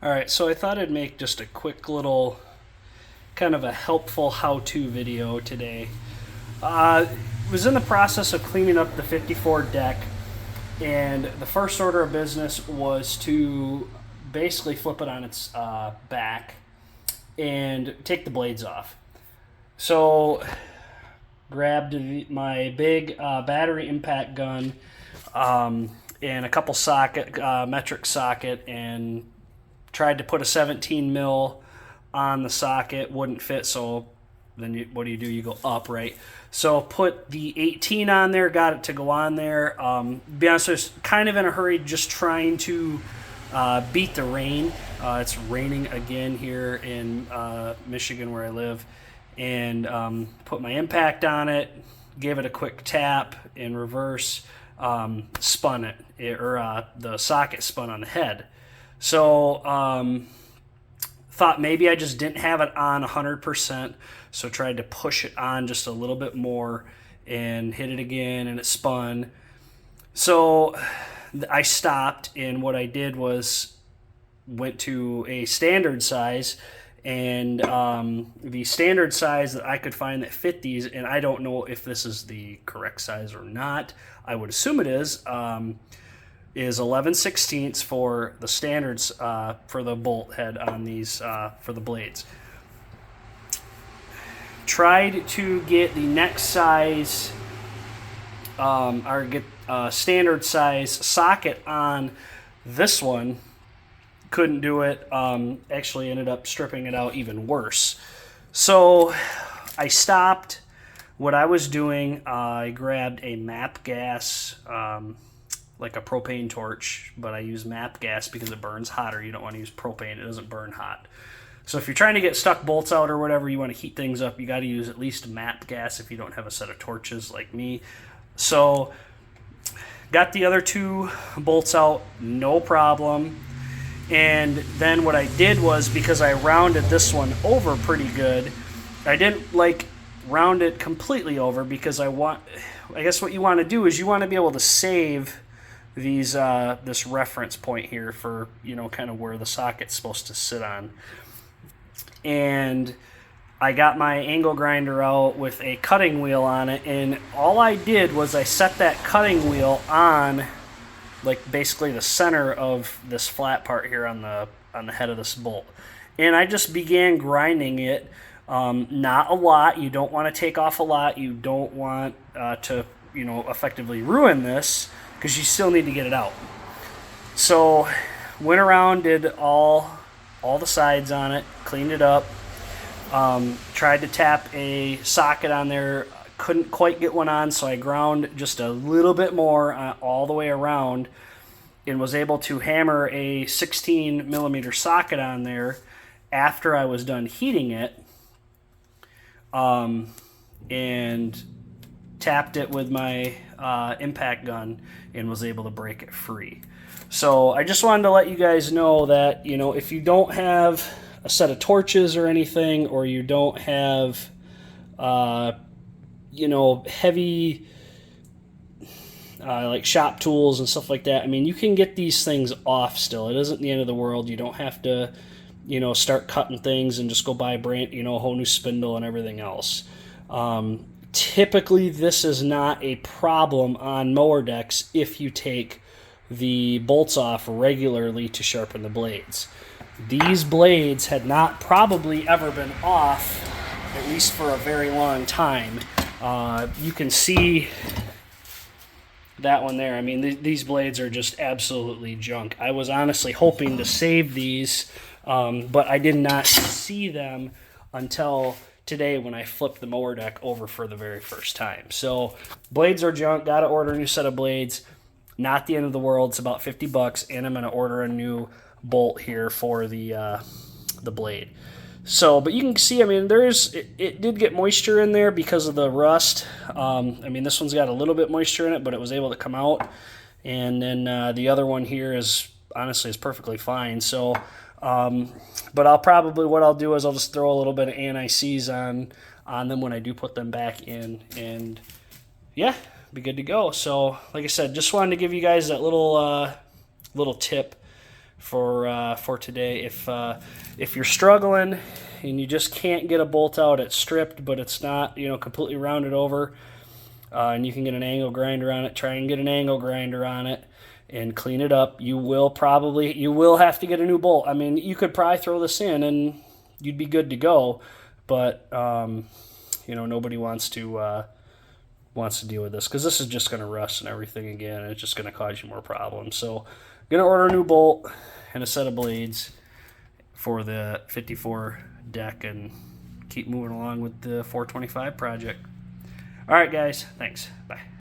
All right, so I thought I'd make just a quick little kind of a helpful how-to video today. Was in the process of cleaning up the 54 deck, and the first order of business was to basically flip it on its back and take the blades off. So grabbed my big battery impact gun and a couple metric socket, and tried to put a 17 mil on the socket. Wouldn't fit, so then what do? You go up, right? So put the 18 on there, got it to go on there. Be honest, I was kind of in a hurry, just trying to beat the rain. It's raining again here in Michigan where I live, and put my impact on it, gave it a quick tap in reverse, spun or the socket spun on the head. So thought maybe I just didn't have it on 100%, so tried to push it on just a little bit more and hit it again, and it spun. So I stopped, and what I did was went to a standard size, and the standard size that I could find that fit these, and I don't know if this is the correct size or not. I would assume it is 11/16 for the standards for the bolt head on these for the blades. Tried to get the next size or get a standard size socket on this one. Couldn't do it. Actually ended up stripping it out even worse. So I stopped what I was doing. I grabbed a MAP gas, like a propane torch, but I use MAP gas because it burns hotter. You don't want to use propane. It doesn't burn hot. So if you're trying to get stuck bolts out or whatever, you want to heat things up, you got to use at least MAP gas if you don't have a set of torches like me. So got the other two bolts out, no problem. And then what I did was, because I rounded this one over pretty good, I didn't like round it completely over, because I guess what you want to do is you want to be able to save these this reference point here for, kind of where the socket's supposed to sit on. And I got my angle grinder out with a cutting wheel on it, and all I did was I set that cutting wheel on like basically the center of this flat part here on the head of this bolt, and I just began grinding it. Not a lot. You don't want to take off a lot. You don't want to effectively ruin this, because you still need to get it out. So went around, did all the sides on it, cleaned it up, tried to tap a socket on there, couldn't quite get one on, so I ground just a little bit more all the way around, and was able to hammer a 16 millimeter socket on there after I was done heating it, and tapped it with my impact gun and was able to break it free. So I just wanted to let you guys know that, if you don't have a set of torches or anything, or you don't have heavy like shop tools and stuff like that, you can get these things off still. It isn't the end of the world. You don't have to start cutting things and just go buy a whole new spindle and everything else. Typically this is not a problem on mower decks if you take the bolts off regularly to sharpen the blades. These blades had not probably ever been off, at least for a very long time. You can see that one there. These blades are just absolutely junk. I was honestly hoping to save these, but I did not see them until today when I flipped the mower deck over for the very first time. So blades are junk. Got to order a new set of blades. Not the end of the world. It's about $50, and I'm going to order a new bolt here for the blade. So, but you can see, it did get moisture in there because of the rust. This one's got a little bit moisture in it, but it was able to come out. And then the other one here is perfectly fine. So, but what I'll do is I'll just throw a little bit of anti-seize on them when I do put them back in, and yeah, be good to go. So, like I said, just wanted to give you guys that little tip for today. If you're struggling and you just can't get a bolt out, it's stripped, but it's not, you know, completely rounded over, and you can get an angle grinder on it, try and get an angle grinder on it and clean it up. You will have to get a new bolt. I mean, you could probably throw this in and you'd be good to go, but you know, nobody wants to deal with this, because this is just going to rust and everything again, and it's just going to cause you more problems. So I'm going to order a new bolt and a set of blades for the 54 deck and keep moving along with the 425 project. All right, guys. Thanks. Bye.